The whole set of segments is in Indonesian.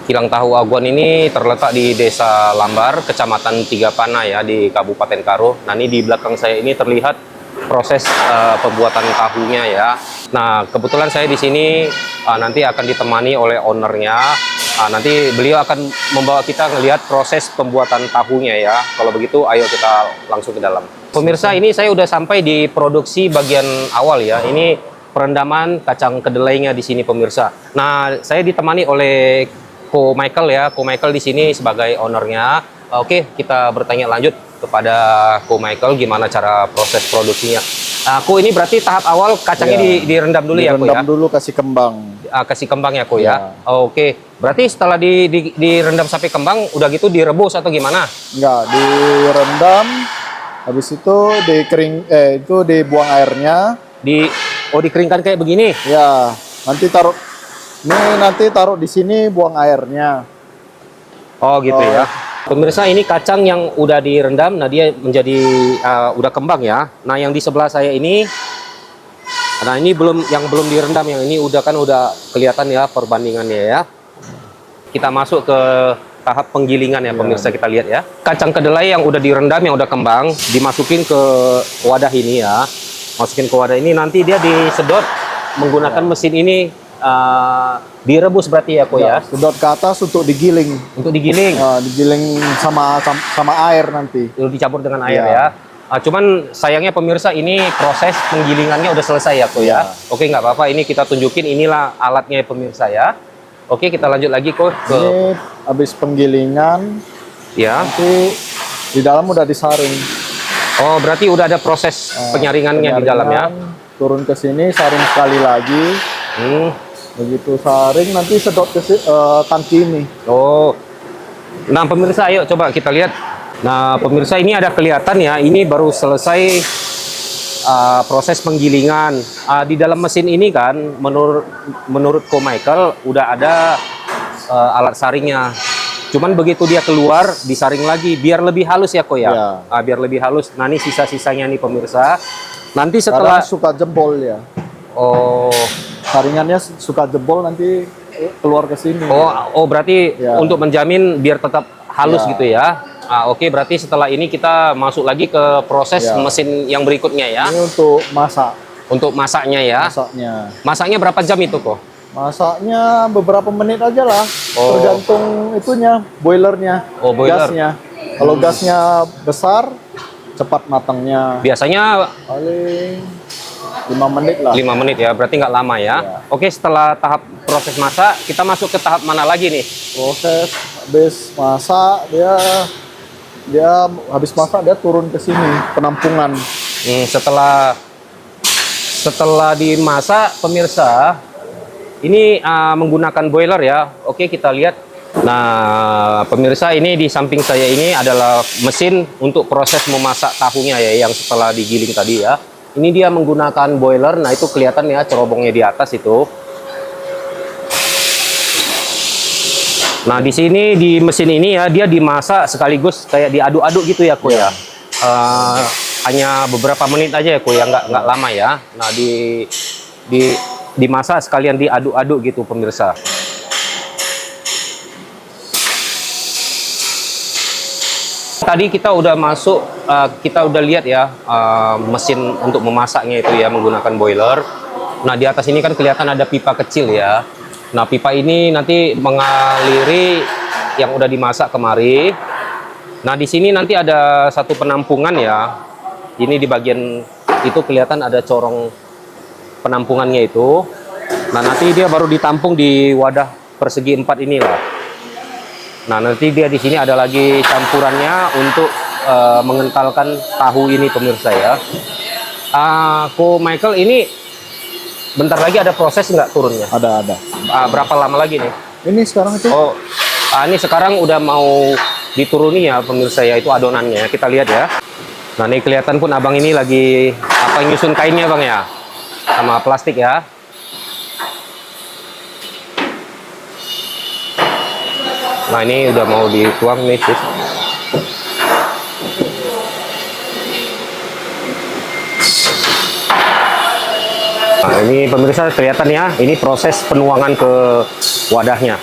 Kilang Tahu Aguan ini terletak di Desa Lambar, Kecamatan Tigapana ya, di Kabupaten Karo. Nah, ini di belakang saya ini terlihat proses pembuatan tahunya ya. Nah, kebetulan saya di sini nanti akan ditemani oleh ownernya. Nanti beliau akan membawa kita melihat proses pembuatan tahunya ya. Kalau begitu, ayo kita langsung ke dalam. Pemirsa, ini saya udah sampai di produksi bagian awal ya. Ini perendaman kacang kedelainya di sini pemirsa. Nah, saya ditemani oleh Ko Michael ya. Ko Michael di sini sebagai ownernya. Oke, kita bertanya lanjut kepada Ko Michael gimana cara proses produksinya. Ko, ini berarti tahap awal kacangnya direndam dulu ya, Ko ya? Direndam dulu, kasih kembang. Kasih kembang ya, Ko ya? Oke, berarti setelah direndam sampai kembang, udah gitu direbus atau gimana? Enggak, direndam. Habis itu itu dibuang airnya. Dikeringkan kayak begini? Ya, nanti taruh di sini, buang airnya. Oh gitu ya. Pemirsa, ini kacang yang udah direndam, nah dia menjadi udah kembang ya. Nah yang di sebelah saya ini, nah ini belum direndam, yang ini udah kelihatan ya perbandingannya ya. Kita masuk ke tahap penggilingan ya pemirsa, kita lihat ya. Kacang kedelai yang udah direndam, yang udah kembang, dimasukin ke wadah ini ya. Masukin ke wadah ini, nanti dia disedot menggunakan mesin ini. Direbus berarti ya, Ko ya? Sedot ke atas untuk digiling. Untuk digiling? Digiling sama air nanti. Dicampur dengan air ya. Cuman sayangnya pemirsa, ini proses penggilingannya udah selesai ya, Ko ya? Oke, nggak apa-apa, ini kita tunjukin, inilah alatnya pemirsa ya. Oke, kita lanjut lagi, Ko. Ini habis penggilingan ya. Nanti di dalam udah disaring. Oh, berarti udah ada proses penyaringannya di dalam ya? Turun ke sini, saring sekali lagi. Begitu saring, nanti sedot ke tangki ini. Oh, nah pemirsa, ayo coba kita lihat. Nah pemirsa, ini ada kelihatan ya, ini baru selesai proses penggilingan. Di dalam mesin ini kan, menurut Ko Michael udah ada alat saringnya. Cuman begitu dia keluar, disaring lagi biar lebih halus ya, Ko ya? Biar lebih halus. Nah ini sisa-sisanya nih pemirsa. Nanti setelah suka jebol ya. Oh, saringannya suka jebol, nanti keluar ke sini. Oh berarti untuk menjamin biar tetap halus gitu ya. Oke, berarti setelah ini kita masuk lagi ke proses mesin yang berikutnya ya. Ini untuk masak. Untuk masaknya ya. Masaknya berapa jam itu, Ko? Masaknya beberapa menit aja lah. Tergantung itunya, boilernya, gasnya. Kalau gasnya besar, cepat matangnya. Biasanya paling 5 menit lah. 5 menit ya, berarti nggak lama ya. Oke, setelah tahap proses masak, kita masuk ke tahap mana lagi nih? Proses habis masak, dia habis masak dia turun ke sini, penampungan. Setelah dimasak, pemirsa, ini menggunakan boiler ya. Oke, kita lihat. Nah, pemirsa, ini di samping saya ini adalah mesin untuk proses memasak tahunya ya, yang setelah digiling tadi ya. Ini dia menggunakan boiler. Nah, itu kelihatan ya cerobongnya di atas itu. Nah, di sini di mesin ini ya, dia dimasak sekaligus kayak diaduk-aduk gitu ya, Ko ya. Hanya beberapa menit aja ya, Ko ya, nggak lama ya. Nah, dimasak sekalian diaduk-aduk gitu pemirsa. Tadi kita udah masuk, kita udah lihat ya mesin untuk memasaknya itu ya menggunakan boiler. Nah di atas ini kan kelihatan ada pipa kecil ya. Nah pipa ini nanti mengaliri yang udah dimasak kemari. Nah di sini nanti ada satu penampungan ya. Ini di bagian itu kelihatan ada corong penampungannya itu. Nah nanti dia baru ditampung di wadah persegi 4 ini lah. Nah nanti dia di sini ada lagi campurannya untuk mengentalkan tahu ini pemirsa ya. Ko Michael, ini bentar lagi ada proses nggak turunnya? Ada. Berapa lama lagi nih? Ini sekarang itu. Ini sekarang udah mau dituruni ya pemirsa ya, itu adonannya. Kita lihat ya. Nah ini kelihatan pun abang ini lagi nyusun kainnya bang ya, sama plastik ya. Nah ini udah mau dituang nih sis. Nah ini pemirsa kelihatan ya, ini proses penuangan ke wadahnya.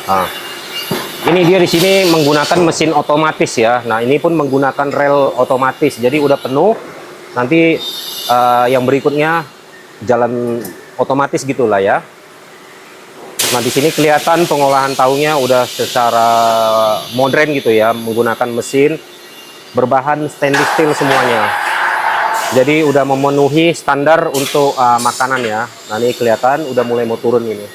Ini dia di sini menggunakan mesin otomatis ya. Nah, ini pun menggunakan rel otomatis. Jadi udah penuh. Nanti yang berikutnya jalan otomatis gitulah ya. Nah, di sini kelihatan pengolahan tahunya udah secara modern gitu ya, menggunakan mesin berbahan stainless steel semuanya. Jadi udah memenuhi standar untuk makanan ya. Nah, ini kelihatan udah mulai mau turun ini.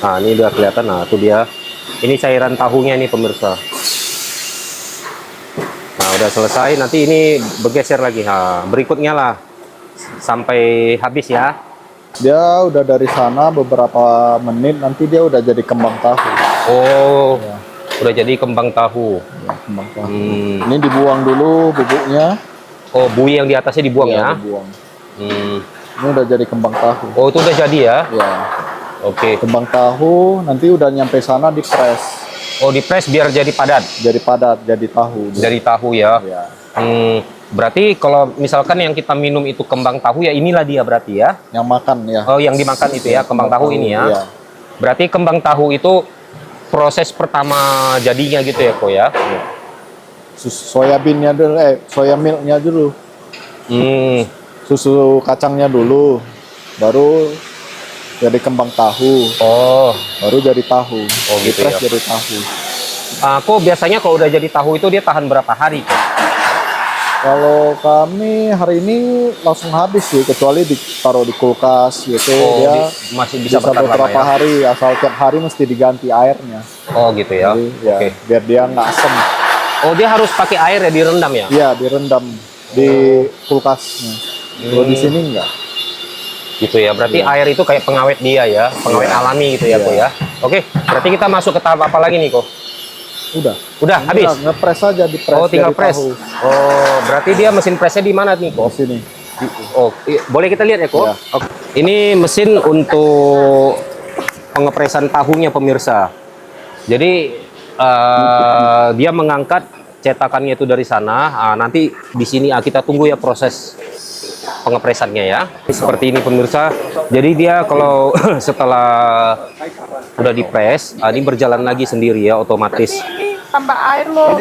Nah, ini udah kelihatan. Nah, itu dia. Ini cairan tahunya nih pemirsa. Nah, udah selesai. Nanti ini bergeser lagi. Nah, berikutnya lah sampai habis ya. Dia udah dari sana beberapa menit, nanti dia udah jadi kembang tahu. Oh, Ya. udah jadi kembang tahu. Ya, kembang tahu. Hmm. Ini dibuang dulu bubuknya. Oh, buih yang di atasnya dibuang ya? Dibuang. Hmm. Ini udah jadi kembang tahu. Oh, itu udah jadi ya? Ya, Oke. kembang tahu nanti udah nyampe sana dipres. Oh, dipres biar jadi padat. Jadi padat, jadi tahu. Jadi tahu ya. Ya. Berarti kalau misalkan yang kita minum itu kembang tahu ya inilah dia berarti ya? Yang makan ya. Oh, yang dimakan itu ya, kembang tahu ini ya? Iya. Berarti kembang tahu itu proses pertama jadinya gitu ya, Ko ya? Soya bean-nya dulu, soya milk-nya dulu. Hmm. Susu kacangnya dulu. Baru jadi kembang tahu. Oh, Baru jadi tahu. Oh, gitu Dipres ya. jadi tahu. Kok biasanya kalau udah jadi tahu itu dia tahan berapa hari, Ko? Kalau kami hari ini langsung habis sih, kecuali ditaruh di kulkas gitu. Oh, Dia masih bisa bertahan lama beberapa ya? hari, asal tiap hari mesti diganti airnya. Oh, gitu ya? Jadi, ya, Oke. biar dia nggak asem. Oh, dia harus pakai air ya, direndam ya? Iya, direndam di kulkasnya. Kalau di sini enggak. Gitu ya, berarti air itu kayak pengawet dia ya, pengawet alami gitu ya, Ko ya. Oke, berarti kita masuk ke tahap apa lagi nih, Ko? Udah. Udah, habis? Udah, ngepres aja, dipres. Oh, tinggal jadi press. tahu. Oh, berarti dia mesin presnya di mana nih, Ko? Di sini. Oh, boleh kita lihat ya, Ko? Ya. Oke. Ini mesin untuk pengepresan tahunya pemirsa. Jadi dia mengangkat cetakannya itu dari sana. Nanti di sini kita tunggu ya proses pengepresannya ya. Seperti ini pemirsa. Jadi dia kalau setelah udah dipres, ini berjalan lagi sendiri ya otomatis. Tambah air loh.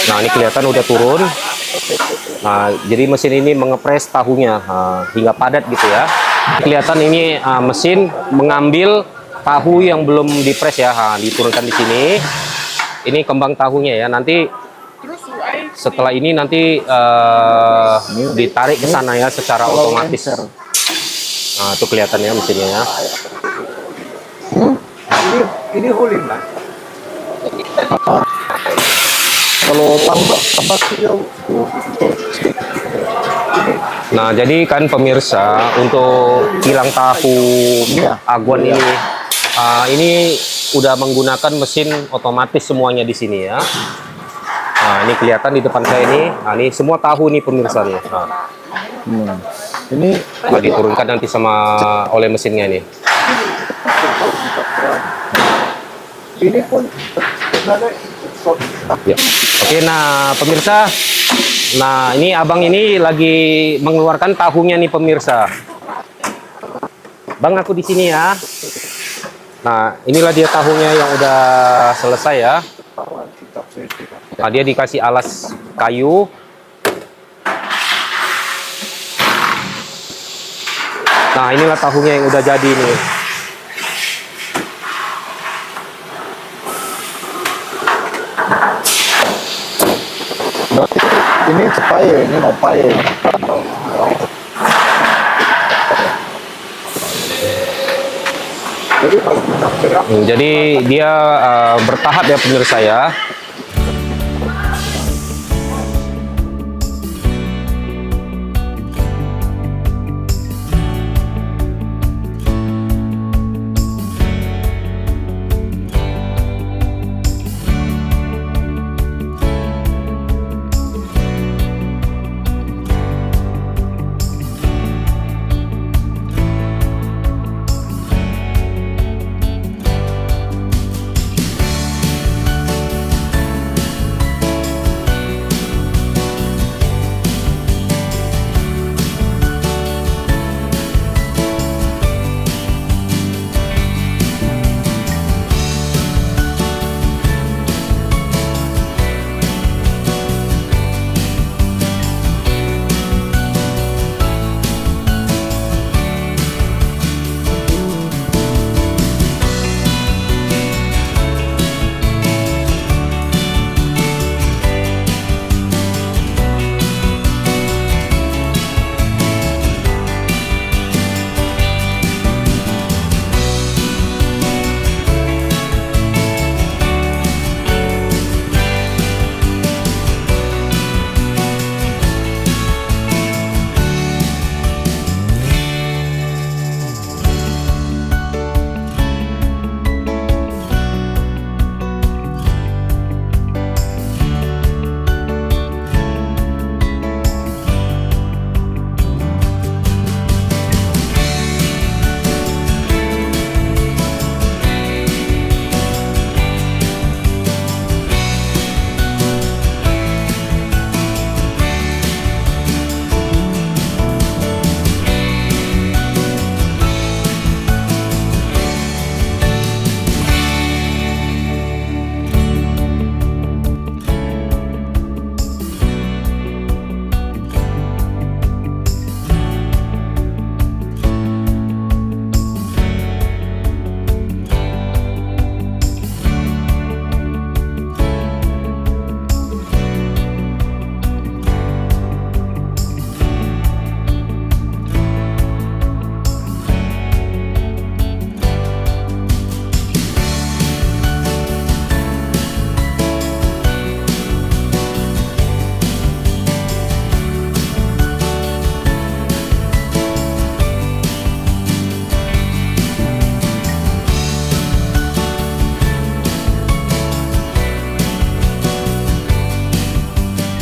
Nah, ini kelihatan udah turun. Nah, jadi mesin ini mengepres tahunya hingga padat gitu ya. Kelihatan ini mesin mengambil tahu yang belum dipres ya, diturunkan di sini. Ini kembang tahunya ya. Nanti setelah ini nanti ditarik ke sana ya secara otomatis. Nah, itu kelihatan ya mesinnya ya. Ini hulin lah. Kalau tambah Nah, jadi kan pemirsa untuk kilang tahu aguan ini udah menggunakan mesin otomatis semuanya di sini ya. Nah, ini kelihatan di depan saya ini. Nah, ini semua tahu nih pemirsa nih. Nah, ini diturunkan nanti oleh mesinnya nih. Ini pun Ya. Oke, nah pemirsa, nah ini abang ini lagi mengeluarkan tahunya nih pemirsa. Bang, aku di sini ya. Nah, inilah dia tahunya yang udah selesai ya. Nah, dia dikasih alas kayu. Nah, inilah tahunya yang udah jadi nih. ini cepaye, ini mau paye. Jadi dia bertahap ya pemirsa ya.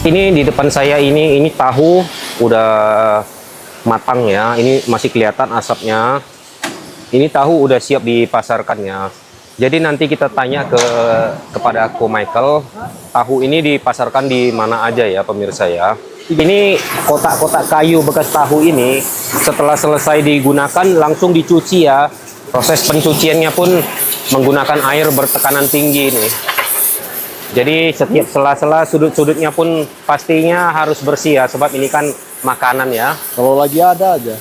Ini di depan saya ini tahu udah matang ya. Ini masih kelihatan asapnya. Ini tahu udah siap dipasarkan ya. Jadi nanti kita tanya kepada Ko Michael, tahu ini dipasarkan di mana aja ya pemirsa ya. Ini kotak-kotak kayu bekas tahu ini setelah selesai digunakan langsung dicuci ya. Proses pencuciannya pun menggunakan air bertekanan tinggi nih. Jadi setiap sela-sela sudut-sudutnya pun pastinya harus bersih ya, sebab ini kan makanan ya. Kalau lagi ada aja.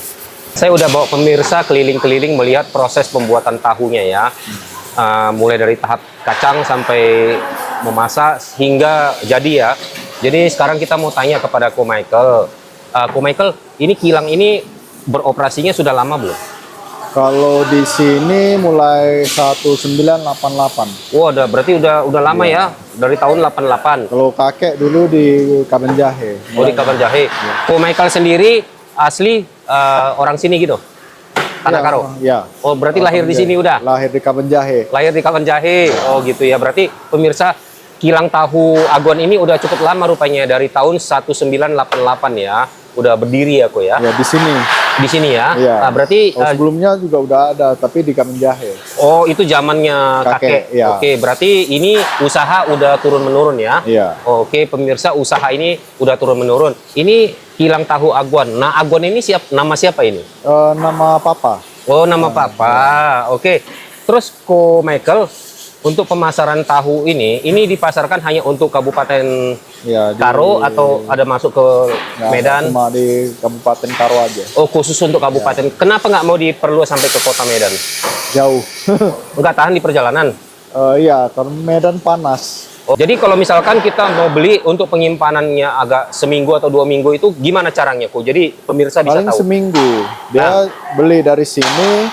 Saya udah bawa pemirsa keliling-keliling melihat proses pembuatan tahunya ya. Mulai dari tahap kacang sampai memasak hingga jadi ya. Jadi sekarang kita mau tanya kepada Ko Michael. Ko Michael, ini kilang ini beroperasinya sudah lama belum? Kalau di sini mulai 1988. Wah, berarti udah lama ya, dari tahun 88. Kalau kakek dulu di Kaben Jahe. Oh, di Kaban Jahe. Ko Michael sendiri asli orang sini gitu? Tanah Karo? Ya. Oh, berarti lahir di Kaben sini Jahe. udah? Lahir di Kaben Jahe. Lahir di Kaban Jahe. Oh, gitu ya. Berarti pemirsa, kilang tahu Agon ini udah cukup lama rupanya, dari tahun 1988 ya. Udah berdiri ya, Ko ya? Ya, di sini. Di sini ya? Iya. Berarti Sebelumnya juga udah ada, tapi di Kaben Jahe. oh, itu zamannya kakek. ya. Oke, berarti ini usaha udah turun-menurun ya? Iya. Oke, pemirsa, usaha ini udah turun-menurun. Ini kilang tahu Agon. Nah, Agon ini nama siapa ini? Nama papa. Oh, nama papa. Oke. Terus Ko Michael, untuk pemasaran tahu ini dipasarkan hanya untuk Kabupaten Ya, Karo atau ada masuk ke ya, Medan? cuma di Kabupaten Karo aja. Oh, khusus untuk kabupaten. Kenapa nggak mau diperluas sampai ke kota Medan? Jauh. Nggak tahan di perjalanan? Iya, karena Medan panas. Oh, jadi kalau misalkan kita mau beli untuk penyimpanannya agak seminggu atau 2 minggu itu gimana caranya, Ko? Jadi pemirsa bisa Paling tahu. seminggu. Dia beli dari sini,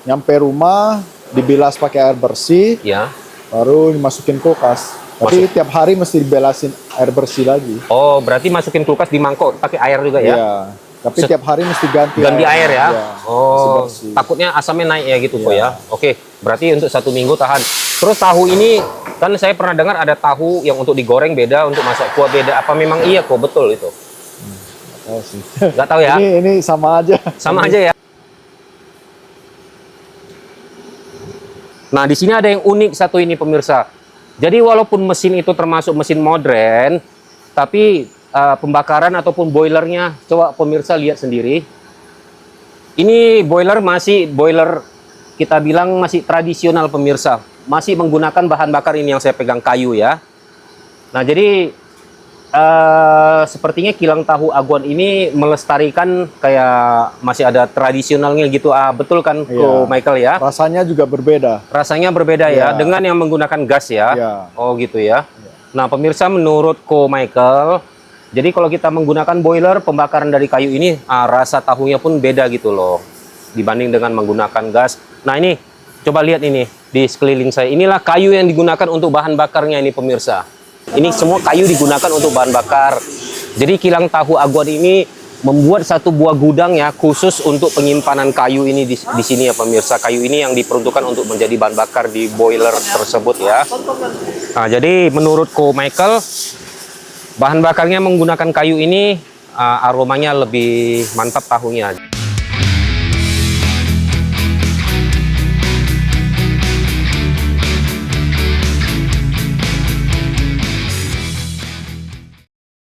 nyampe rumah, dibilas pakai air bersih, Ya. baru dimasukin kulkas. Tapi tiap hari mesti dibelasin air bersih lagi. Oh, berarti masukin kulkas di mangkok pakai air juga ya? Iya. Tapi tiap hari mesti ganti Air ya? Iya, Oh, bersih-bersih. takutnya asamnya naik ya gitu, Ko Iya. ya? Oke, berarti untuk 1 minggu tahan. Terus tahu ini, kan saya pernah dengar ada tahu yang untuk digoreng beda, untuk masak kuah beda. Apa memang iya, Ko? Betul itu? Oh, sih. Nggak tahu ya? Ini sama aja. Sama aja ya? Nah, di sini ada yang unik satu ini pemirsa. Jadi walaupun mesin itu termasuk mesin modern, tapi pembakaran ataupun boilernya, coba pemirsa lihat sendiri. Ini boiler masih boiler kita bilang masih tradisional pemirsa. Masih menggunakan bahan bakar ini yang saya pegang kayu ya. Nah, jadi sepertinya kilang tahu Agon ini melestarikan kayak masih ada tradisionalnya gitu. Betul kan, Ko Michael ya? Rasanya juga berbeda. Rasanya berbeda ya, dengan yang menggunakan gas ya. Iya. Oh gitu ya. Nah, pemirsa, menurut Ko Michael, jadi kalau kita menggunakan boiler pembakaran dari kayu ini, rasa tahunya pun beda gitu loh dibanding dengan menggunakan gas. Nah, ini coba lihat ini di sekeliling saya. Inilah kayu yang digunakan untuk bahan bakarnya ini pemirsa. Ini semua kayu digunakan untuk bahan bakar. Jadi kilang tahu Agon ini membuat satu buah gudang ya khusus untuk penyimpanan kayu ini di sini ya pemirsa. Kayu ini yang diperuntukkan untuk menjadi bahan bakar di boiler tersebut ya. Nah, jadi menurut Ko Michael, bahan bakarnya menggunakan kayu ini aromanya lebih mantap tahunya.